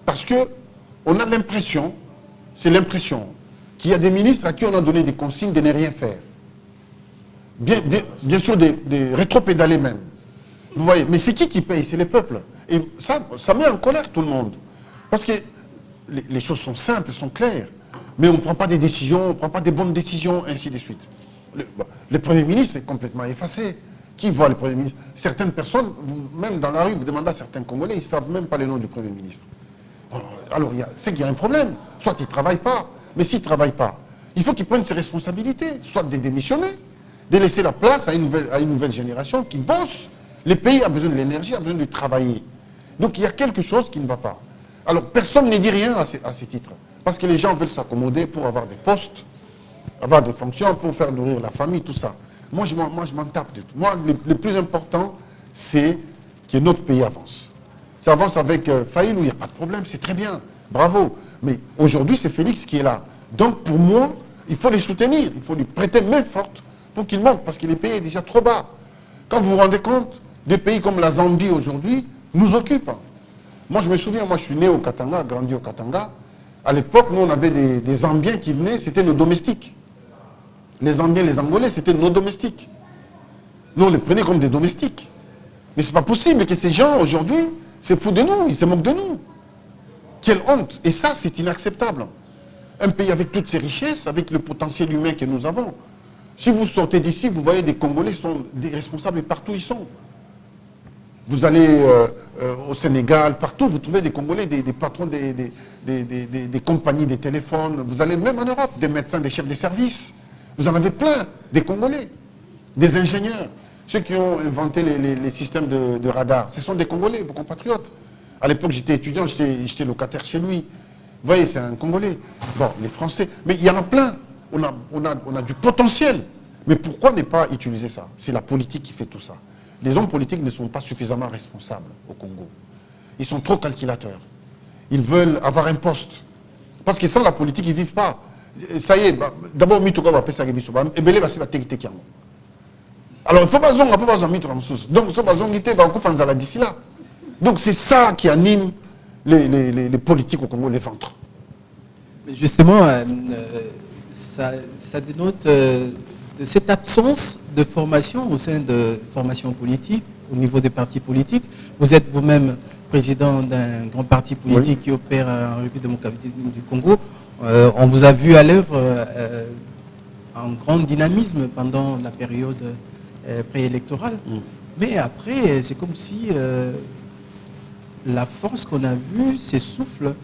Speaker 2: Parce qu'on a l'impression, c'est l'impression, qu'il y a des ministres à qui on a donné des consignes de ne rien faire. Bien sûr, des rétropédalés même. Vous voyez, mais c'est qui paye? C'est les peuples. Et ça met en colère tout le monde. Parce que les choses sont simples, sont claires. Mais on ne prend pas des décisions, on ne prend pas des bonnes décisions, ainsi de suite. Le Premier ministre est complètement effacé. Qui voit le Premier ministre? Certaines personnes, même dans la rue, vous demandez à certains Congolais, ils ne savent même pas le nom du Premier ministre. Alors, c'est qu'il y a un problème. Soit ils ne travaillent pas, mais s'ils ne travaillent pas, il faut qu'ils prennent ses responsabilités, soit de démissionner, de laisser la place à une nouvelle génération qui bosse. Le pays a besoin de l'énergie, a besoin de travailler. Donc il y a quelque chose qui ne va pas. Alors personne ne dit rien à ces titres. Parce que les gens veulent s'accommoder pour avoir des postes, avoir des fonctions, pour faire nourrir la famille, tout ça. Moi, je m'en tape de tout. Moi, le plus important, c'est que notre pays avance. Ça avance avec Fayulu, il n'y a pas de problème, c'est très bien. Bravo. Mais aujourd'hui, c'est Félix qui est là. Donc pour moi, il faut les soutenir. Il faut lui prêter main forte pour qu'il monte, parce que le pays est déjà trop bas. Quand vous vous rendez compte, des pays comme la Zambie aujourd'hui nous occupent. Moi, je me souviens, moi, je suis né au Katanga, grandi au Katanga. À l'époque, nous, on avait des Zambiens qui venaient, c'était nos domestiques. Les Zambiens, les Angolais, c'était nos domestiques. Nous, on les prenait comme des domestiques. Mais ce n'est pas possible que ces gens, aujourd'hui, se foutent de nous, ils se moquent de nous. Quelle honte. Et ça, c'est inacceptable. Un pays avec toutes ses richesses, avec le potentiel humain que nous avons. Si vous sortez d'ici, vous voyez des Congolais sont des responsables partout où ils sont. Vous allez au Sénégal, partout, vous trouvez des Congolais, des patrons des compagnies des téléphones. Vous allez même en Europe, des médecins, des chefs de services. Vous en avez plein, des Congolais, des ingénieurs. Ceux qui ont inventé les systèmes de radar, ce sont des Congolais, vos compatriotes. À l'époque, j'étais étudiant, j'étais locataire chez lui. Vous voyez, c'est un Congolais. Bon, les Français. Mais il y en a plein. On a du potentiel. Mais pourquoi ne pas utiliser ça? C'est la politique qui fait tout ça. Les hommes politiques ne sont pas suffisamment responsables au Congo. Ils sont trop calculateurs. Ils veulent avoir un poste. Parce que sans la politique, ils ne vivent pas. Ça y est, d'abord, Mitoka va passer à Gebiso. Et Belé va se faire Tekite Kiamo. Alors, il ne faut pas besoin de Mitoka Moussous. Donc, il faut pas besoin de d'ici là. Donc, c'est ça qui anime les politiques au Congo, les ventres.
Speaker 3: Mais justement, ça dénote de cette absence de formation au sein de formation politique, au niveau des partis politiques. Vous êtes vous-même président d'un grand parti politique qui opère en République démocratique du Congo. On vous a vu à l'œuvre en grand dynamisme pendant la période préélectorale. Mais après, c'est comme si la force qu'on a vue s'essouffle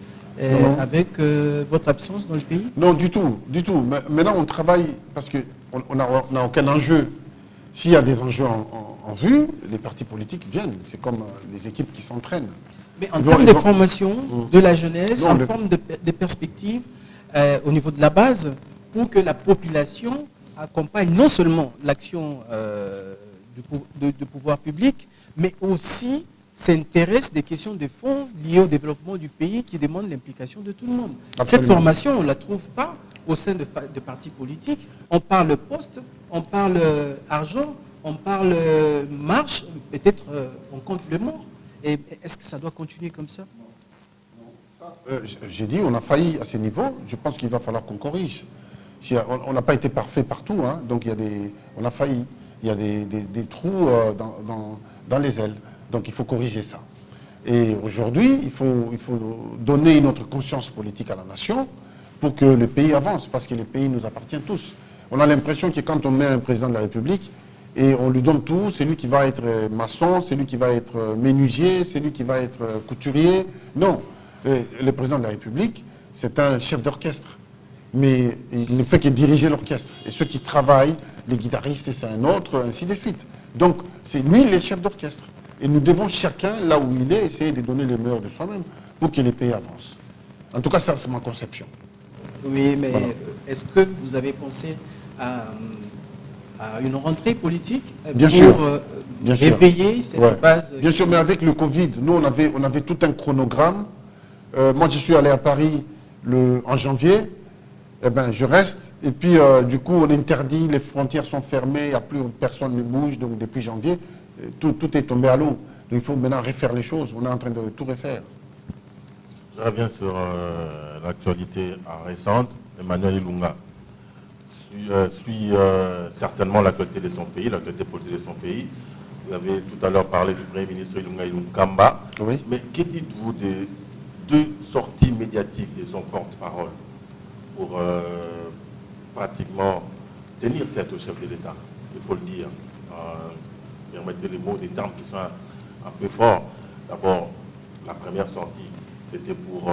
Speaker 3: avec votre absence dans le pays.
Speaker 2: Non, du tout, du tout. Maintenant, on travaille parce qu'on n'a aucun enjeu. S'il y a des enjeux en vue, les partis politiques viennent. C'est comme les équipes qui s'entraînent.
Speaker 3: Mais en termes de formation de la jeunesse, en forme de perspective au niveau de la base, pour que la population accompagne non seulement l'action du pouvoir public, mais aussi s'intéresse des questions de fonds liées au développement du pays qui demandent l'implication de tout le monde. Absolument. Cette formation, on ne la trouve pas au sein de partis politiques. On parle poste, on parle argent, on parle marche, peut-être on compte le mort. Et est-ce que ça doit continuer comme ça?
Speaker 2: J'ai dit, on a failli à ce niveau. Je pense qu'il va falloir qu'on corrige. On n'a pas été parfait partout, hein, donc on a failli. Il y a des trous dans les ailes. Donc il faut corriger ça. Et aujourd'hui, il faut donner une autre conscience politique à la nation pour que le pays avance, parce que le pays nous appartient tous. On a l'impression que quand on met un président de la République, et on lui donne tout, c'est lui qui va être maçon, c'est lui qui va être menuisier, c'est lui qui va être couturier. Non, le président de la République, c'est un chef d'orchestre. Mais il ne fait que diriger l'orchestre. Et ceux qui travaillent, les guitaristes, c'est un autre, ainsi de suite. Donc, c'est lui le chef d'orchestre. Et nous devons chacun, là où il est, essayer de donner le meilleur de soi-même pour que les pays avancent. En tout cas, ça, c'est ma conception.
Speaker 3: Oui, mais voilà. Est-ce que vous avez pensé à une rentrée politique
Speaker 2: bien
Speaker 3: pour
Speaker 2: sûr.
Speaker 3: réveiller cette base?
Speaker 2: Bien sûr, mais avec le Covid, nous, on avait tout un chronogramme. Moi, je suis allé à Paris en janvier. Eh ben, je reste. Et puis, du coup, on interdit, les frontières sont fermées, il n'y a plus personne ne bouge. Donc, depuis janvier, tout est tombé à l'eau. Donc, il faut maintenant refaire les choses. On est en train de tout refaire.
Speaker 1: Je reviens sur l'actualité récente. Emmanuel Ilunga suit certainement l'actualité de son pays, l'actualité politique de son pays. Vous avez tout à l'heure parlé du Premier ministre Ilunga Ilunkamba.
Speaker 2: Oui.
Speaker 1: Mais que dites-vous des deux sorties médiatiques de son porte-parole pour pratiquement tenir tête au chef de l'État, il faut le dire. Permettez les mots, des termes qui sont un peu forts. D'abord, la première sortie, c'était pour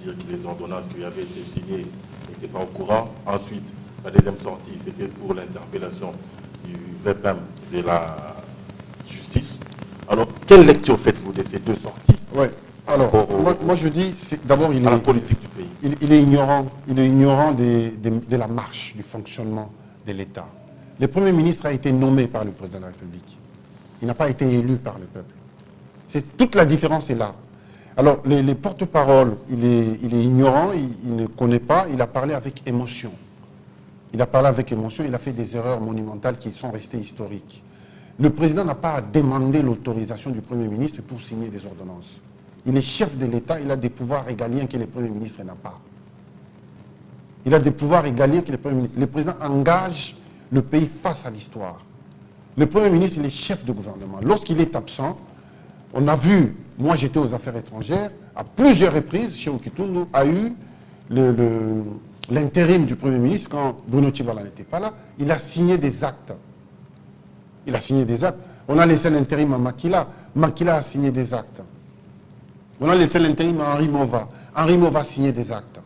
Speaker 1: dire que les ordonnances qui avaient été signées n'étaient pas au courant. Ensuite, la deuxième sortie, c'était pour l'interpellation du VPM de la justice. Alors, quelle lecture faites-vous de ces deux sorties?
Speaker 2: Oui. Alors, moi je dis, d'abord,
Speaker 1: la politique du pays.
Speaker 2: Il est ignorant de la marche, du fonctionnement de l'État. Le Premier ministre a été nommé par le Président de la République. Il n'a pas été élu par le peuple. Toute la différence est là. Alors, les porte-paroles, il est ignorant, il ne connaît pas, il a parlé avec émotion. Il a parlé avec émotion, il a fait des erreurs monumentales qui sont restées historiques. Le Président n'a pas à demander l'autorisation du Premier ministre pour signer des ordonnances. Il est chef de l'État, il a des pouvoirs régaliens que le Premier ministre n'a pas. Il a des pouvoirs régaliens que le Premier ministre... Le Président engage le pays face à l'histoire. Le Premier ministre, il est chef de gouvernement. Lorsqu'il est absent, on a vu, moi j'étais aux affaires étrangères, à plusieurs reprises, chez Okitundu a eu l'intérim du Premier ministre, quand Bruno Tchivala n'était pas là, il a signé des actes. Il a signé des actes. On a laissé l'intérim à Makila. Makila a signé des actes. On a laissé l'intérim à Henri Mova. Henri Mova a signé des actes.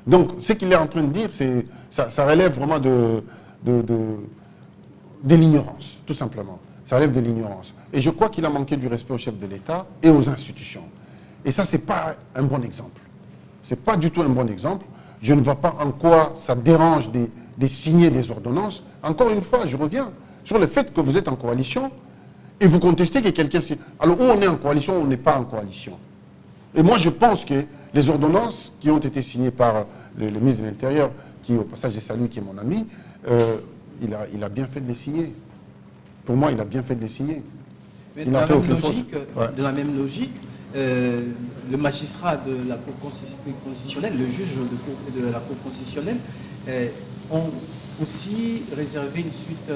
Speaker 2: Donc, ce qu'il est en train de dire, ça relève vraiment de l'ignorance, tout simplement. Ça relève de l'ignorance. Et je crois qu'il a manqué du respect au chef de l'État et aux institutions. Et ça, ce n'est pas un bon exemple. Ce n'est pas du tout un bon exemple. Je ne vois pas en quoi ça dérange de signer des ordonnances. Encore une fois, je reviens sur le fait que vous êtes en coalition et vous contestez que quelqu'un signe. Alors, où on est en coalition, on n'est pas en coalition. Et moi, je pense que les ordonnances qui ont été signées par le ministre de l'Intérieur, qui, au passage, je salue, qui est mon ami, il a bien fait de les signer. Pour moi, il a bien fait de les signer.
Speaker 3: Mais de la même logique, le magistrat de la Cour constitutionnelle, le juge de la Cour constitutionnelle, ont aussi réservé une suite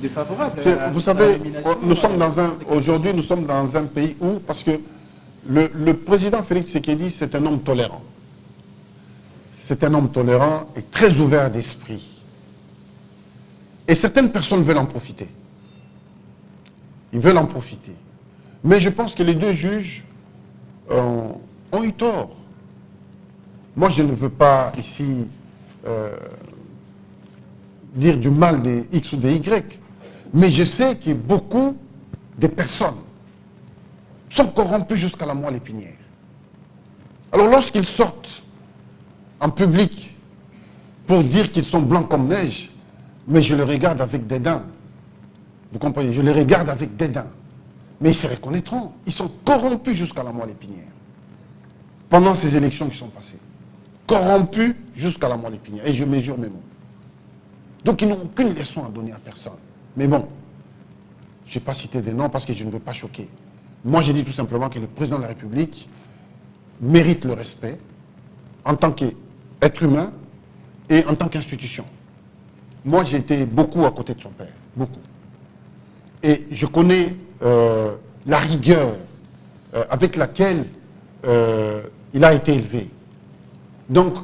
Speaker 3: défavorable.
Speaker 2: Vous savez, aujourd'hui, nous sommes dans un pays où, parce que le président Félix Tshisekedi, c'est un homme tolérant. C'est un homme tolérant et très ouvert d'esprit. Et certaines personnes veulent en profiter. Ils veulent en profiter. Mais je pense que les deux juges ont eu tort. Moi, je ne veux pas ici dire du mal des X ou des Y, mais je sais que beaucoup de personnes sont corrompus jusqu'à la moelle épinière. Alors lorsqu'ils sortent en public pour dire qu'ils sont blancs comme neige, mais je les regarde avec dédain. Vous comprenez? Je les regarde avec dédain. Mais ils se reconnaîtront. Ils sont corrompus jusqu'à la moelle épinière. Pendant ces élections qui sont passées. Corrompus jusqu'à la moelle épinière. Et je mesure mes mots. Donc ils n'ont aucune leçon à donner à personne. Mais bon, je ne vais pas citer des noms parce que je ne veux pas choquer. Moi, je dis tout simplement que le président de la République mérite le respect en tant qu'être humain et en tant qu'institution. Moi, j'ai été beaucoup à côté de son père. Beaucoup. Et je connais la rigueur avec laquelle il a été élevé. Donc,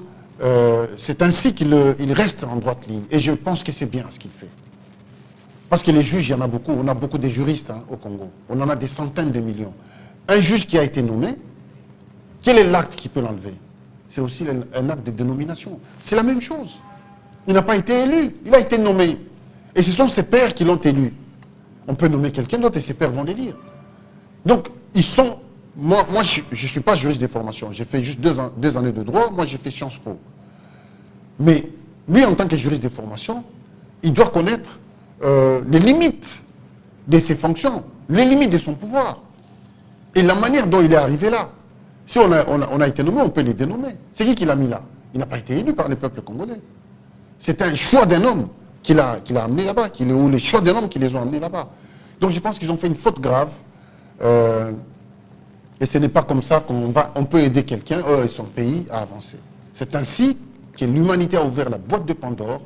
Speaker 2: c'est ainsi qu'il reste en droite ligne. Et je pense que c'est bien ce qu'il fait. Parce que les juges, il y en a beaucoup. On a beaucoup de juristes au Congo. On en a des centaines de millions. Un juge qui a été nommé, quel est l'acte qui peut l'enlever? C'est aussi un acte de dénomination. C'est la même chose. Il n'a pas été élu. Il a été nommé. Et ce sont ses pairs qui l'ont élu. On peut nommer quelqu'un d'autre et ses pairs vont les lire. Donc, ils sont... Moi je ne suis pas juriste de formation. J'ai fait juste 2 années de droit. Moi, j'ai fait Sciences Po. Mais lui, en tant que juriste de formation, il doit connaître les limites de ses fonctions, les limites de son pouvoir. Et la manière dont il est arrivé là. Si on a été nommé, on peut les dénommer. C'est qui l'a mis là? Il n'a pas été élu par le peuple congolais. C'est un choix d'un homme qui l'a amené là-bas, ou les choix d'un homme qui les ont amenés là-bas. Donc je pense qu'ils ont fait une faute grave. Et ce n'est pas comme ça qu'on peut aider quelqu'un et son pays à avancer. C'est ainsi que l'humanité a ouvert la boîte de Pandore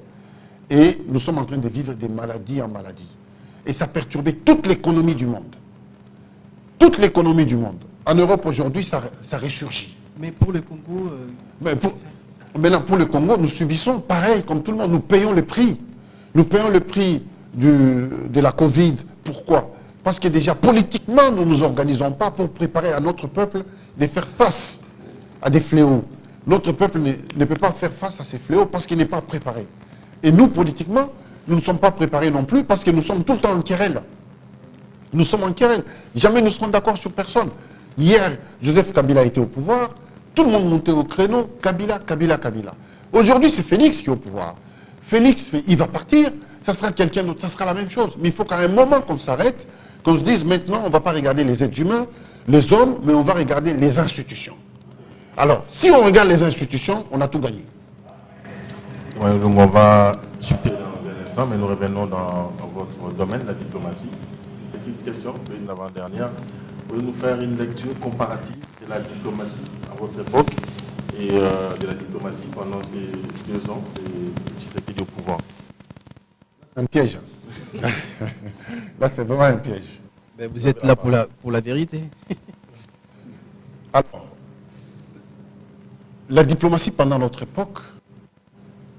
Speaker 2: et nous sommes en train de vivre des maladies en maladies. Et ça a perturbé toute l'économie du monde. Toute l'économie du monde. En Europe aujourd'hui, ça ressurgit.
Speaker 3: Mais pour le Congo...
Speaker 2: Maintenant, pour le Congo, nous subissons pareil comme tout le monde. Nous payons le prix. Nous payons le prix de la Covid. Pourquoi? Parce que déjà, politiquement, nous ne nous organisons pas pour préparer à notre peuple de faire face à des fléaux. Notre peuple ne peut pas faire face à ces fléaux parce qu'il n'est pas préparé. Et nous, politiquement, nous ne sommes pas préparés non plus parce que nous sommes tout le temps en querelle. Nous sommes en querelle. Jamais nous serons d'accord sur personne. Hier, Joseph Kabila était au pouvoir. Tout le monde montait au créneau. Kabila, Kabila, Kabila. Aujourd'hui, c'est Félix qui est au pouvoir. Félix, il va partir. Ça sera quelqu'un d'autre. Ça sera la même chose. Mais il faut qu'à un moment qu'on s'arrête, qu'on se dise maintenant, on ne va pas regarder les êtres humains, les hommes, mais on va regarder les institutions. Alors, si on regarde les institutions, on a tout gagné.
Speaker 1: Ouais, donc on va chuter dans un instant, mais nous revenons dans votre domaine, la diplomatie. Petite question, une avant-dernière. Pouvez-vous nous faire une lecture comparative de la diplomatie à votre époque et de la diplomatie pendant ces 2 ans de Tshisekedi au pouvoir?
Speaker 2: Un piège. Là, c'est vraiment un piège.
Speaker 3: Ben, vous êtes là pour la vérité.
Speaker 2: Alors, la diplomatie pendant notre époque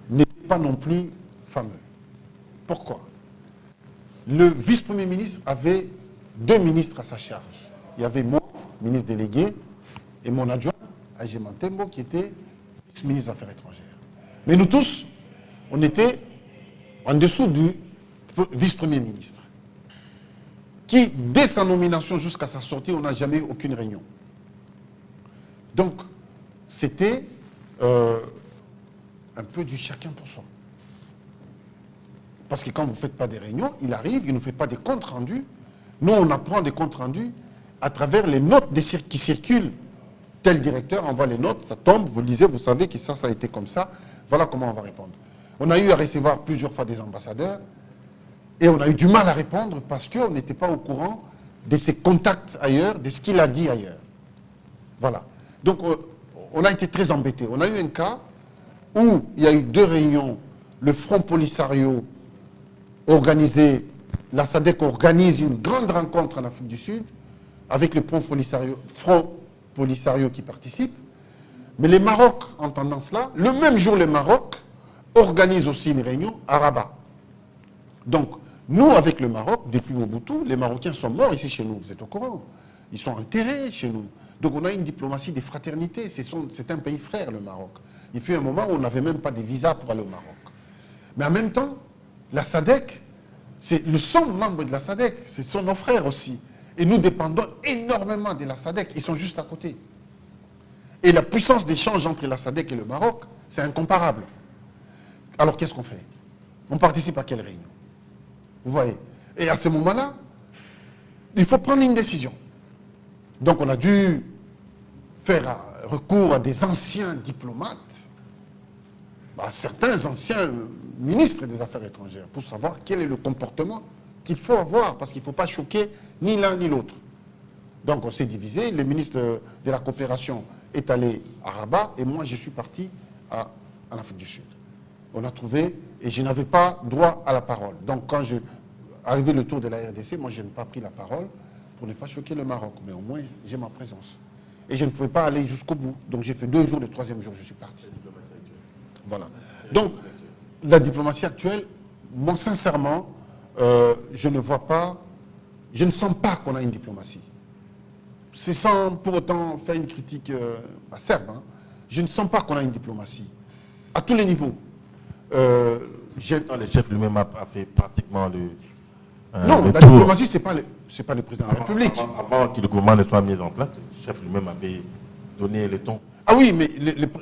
Speaker 2: n'était pas non plus fameux. Pourquoi? Le vice-premier ministre avait 2 ministres à sa charge. Il y avait moi, ministre délégué, et mon adjoint, Agé Mantembo, qui était vice-ministre des Affaires étrangères. Mais nous tous, on était en dessous du vice-premier ministre, qui, dès sa nomination jusqu'à sa sortie, on n'a jamais eu aucune réunion. Donc, c'était un peu du chacun pour soi. Parce que quand vous ne faites pas des réunions, il arrive, il ne fait pas des comptes rendus. Nous, on apprend des comptes rendus à travers les notes qui circulent. Tel directeur envoie les notes, ça tombe, vous lisez, vous savez que ça a été comme ça. Voilà comment on va répondre. On a eu à recevoir plusieurs fois des ambassadeurs et on a eu du mal à répondre parce qu'on n'était pas au courant de ses contacts ailleurs, de ce qu'il a dit ailleurs. Voilà. Donc, on a été très embêtés. On a eu un cas où il y a eu 2 réunions. Le Front Polisario organisé, la SADC organise une grande rencontre en Afrique du Sud avec le Front Polisario qui participe. Mais le Maroc, entendant cela, le même jour, le Maroc organise aussi une réunion à Rabat. Donc, nous, avec le Maroc, depuis Mobutu, les Marocains sont morts ici chez nous, vous êtes au courant. Ils sont enterrés chez nous. Donc, on a une diplomatie des fraternités. C'est un pays frère, le Maroc. Il fut un moment où on n'avait même pas de visa pour aller au Maroc. Mais en même temps, la SADC, nous sommes membres de la SADC, ce sont nos frères aussi. Et nous dépendons énormément de la SADC. Ils sont juste à côté. Et la puissance d'échange entre la SADC et le Maroc, c'est incomparable. Alors qu'est-ce qu'on fait? On participe à quelle réunion? Vous voyez? Et à ce moment-là, il faut prendre une décision. Donc on a dû faire recours à des anciens diplomates, à certains anciens ministres des Affaires étrangères, pour savoir quel est le comportement qu'il faut avoir, parce qu'il ne faut pas choquer ni l'un ni l'autre. Donc on s'est divisé, le ministre de la Coopération est allé à Rabat, et moi je suis parti en Afrique du Sud. On a trouvé, et je n'avais pas droit à la parole. Donc quand arrivé le tour de la RDC, moi je n'ai pas pris la parole pour ne pas choquer le Maroc, mais au moins j'ai ma présence. Et je ne pouvais pas aller jusqu'au bout. Donc j'ai fait 2 jours, le 3e jour je suis parti. Voilà. Donc la diplomatie actuelle, moi sincèrement, je ne vois pas, je ne sens pas qu'on a une diplomatie. C'est sans pour autant faire une critique acerbe. Hein. Je ne sens pas qu'on a une diplomatie. À tous les niveaux.
Speaker 1: Le chef lui-même a fait pratiquement
Speaker 2: non,
Speaker 1: le
Speaker 2: la
Speaker 1: tour.
Speaker 2: diplomatie, ce n'est pas le président de la République.
Speaker 1: Avant que le gouvernement ne soit mis en place, le chef lui-même avait donné le ton.
Speaker 2: Ah oui, mais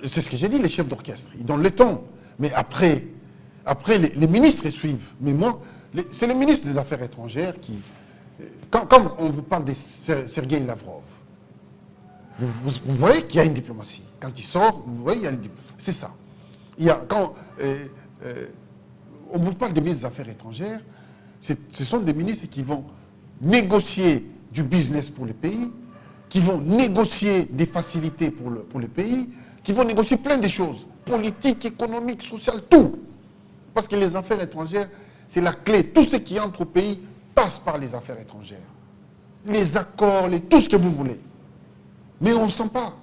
Speaker 2: c'est ce que j'ai dit, les chefs d'orchestre. Ils donnent le ton. Mais après les ministres suivent. Mais moi, c'est le ministre des Affaires étrangères qui... Quand on vous parle de Sergueï Lavrov, vous voyez qu'il y a une diplomatie. Quand il sort, vous voyez qu'il y a une diplomatie. C'est ça. Quand on vous parle des ministres des Affaires étrangères, ce sont des ministres qui vont négocier du business pour le pays, qui vont négocier des facilités pour le pays, qui vont négocier plein de choses, politiques, économiques, sociales, tout. Parce que les affaires étrangères, c'est la clé. Tout ce qui entre au pays passe par les affaires étrangères. Les accords, tout ce que vous voulez. Mais on ne sent pas.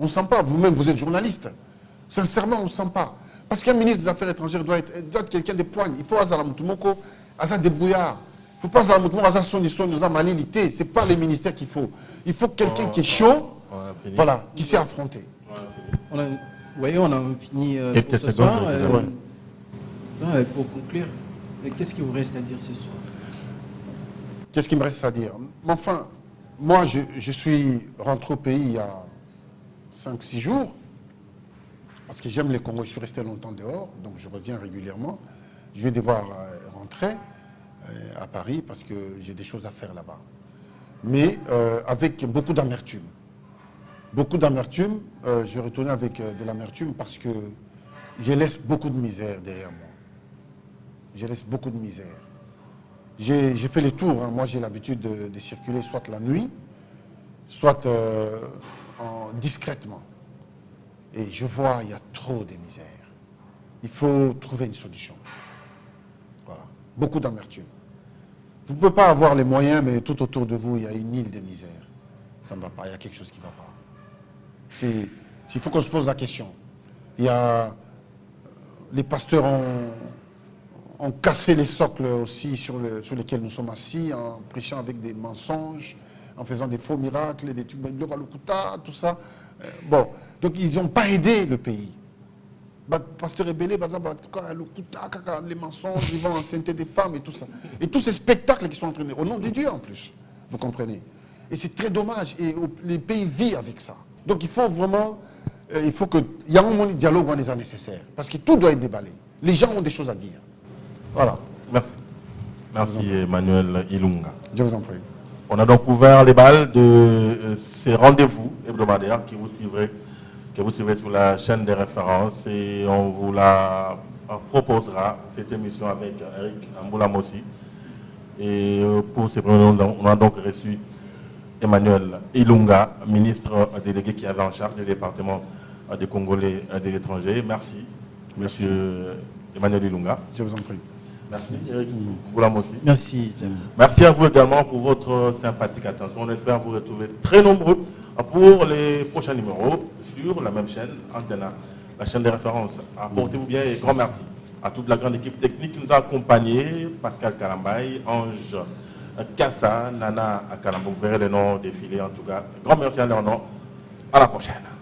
Speaker 2: On ne sent pas. Vous-même, vous êtes journaliste. Sincèrement, on ne sent pas. Parce qu'un ministre des Affaires étrangères doit être quelqu'un de poigne. Il faut Azala Moutoumoko, Azala Debouillard. Il ne faut pas Azala Moutoumoko, Azala Sonisson, Azala Malilité. Ce n'est pas les ministères qu'il faut. Il faut quelqu'un qui est chaud, voilà, qui sait affronter.
Speaker 3: Vous voyez, on a fini pour ce
Speaker 1: secondes,
Speaker 3: soir. Pour conclure, qu'est-ce qu'il vous reste à dire ce soir?
Speaker 2: Qu'est-ce qu'il me reste à dire? Enfin, moi, je suis rentré au pays il y a 5-6 jours. Parce que j'aime les Congos, je suis resté longtemps dehors, donc je reviens régulièrement. Je vais devoir rentrer à Paris parce que j'ai des choses à faire là-bas. Mais avec beaucoup d'amertume. Beaucoup d'amertume, je vais retourner avec de l'amertume parce que je laisse beaucoup de misère derrière moi. Je laisse beaucoup de misère. J'ai fait les tours, hein. Moi j'ai l'habitude de circuler soit la nuit, soit discrètement. Et je vois, il y a trop de misère. Il faut trouver une solution. Voilà. Beaucoup d'amertume. Vous ne pouvez pas avoir les moyens, mais tout autour de vous, il y a une île de misère. Ça ne va pas, il y a quelque chose qui ne va pas. Il faut qu'on se pose la question. Il y a... Les pasteurs ont cassé les socles aussi sur lesquels nous sommes assis, en prêchant avec des mensonges, en faisant des faux miracles, des trucs, tout ça. Bon, donc ils n'ont pas aidé le pays. Pasteur Rebellé, les mensonges, ils vont enceinter des femmes et tout ça. Et tous ces spectacles qui sont entraînés, au nom de Dieu en plus, vous comprenez. Et c'est très dommage, et les pays vivent avec ça. Donc il faut vraiment, il y a un moment de dialogue où est nécessaire, parce que tout doit être déballé. Les gens ont des choses à dire. Voilà.
Speaker 1: Merci. Merci Emmanuel Ilunga.
Speaker 2: Je vous en prie.
Speaker 1: On a donc ouvert les balles de ces rendez-vous hebdomadaires que vous suivrez sur la chaîne des références, et on vous la proposera, cette émission, avec Eric Mboula-Mossi. Et pour ces premiers moments, on a donc reçu Emmanuel Ilunga, ministre délégué qui avait en charge du département des Congolais de l'étranger. Merci, monsieur Emmanuel Ilunga.
Speaker 2: Je vous en prie.
Speaker 1: Merci, Eric Mboula-Mossi.
Speaker 3: Merci, James.
Speaker 1: Merci à vous également pour votre sympathique attention. On espère vous retrouver très nombreux pour les prochains numéros sur la même chaîne, Antena, la chaîne des références. Portez-vous bien et grand merci à toute la grande équipe technique qui nous a accompagnés, Pascal Kalambaye, Ange Kassa, Nana Akalambo. Vous verrez les noms défiler en tout cas. Grand merci à leur nom. À la prochaine.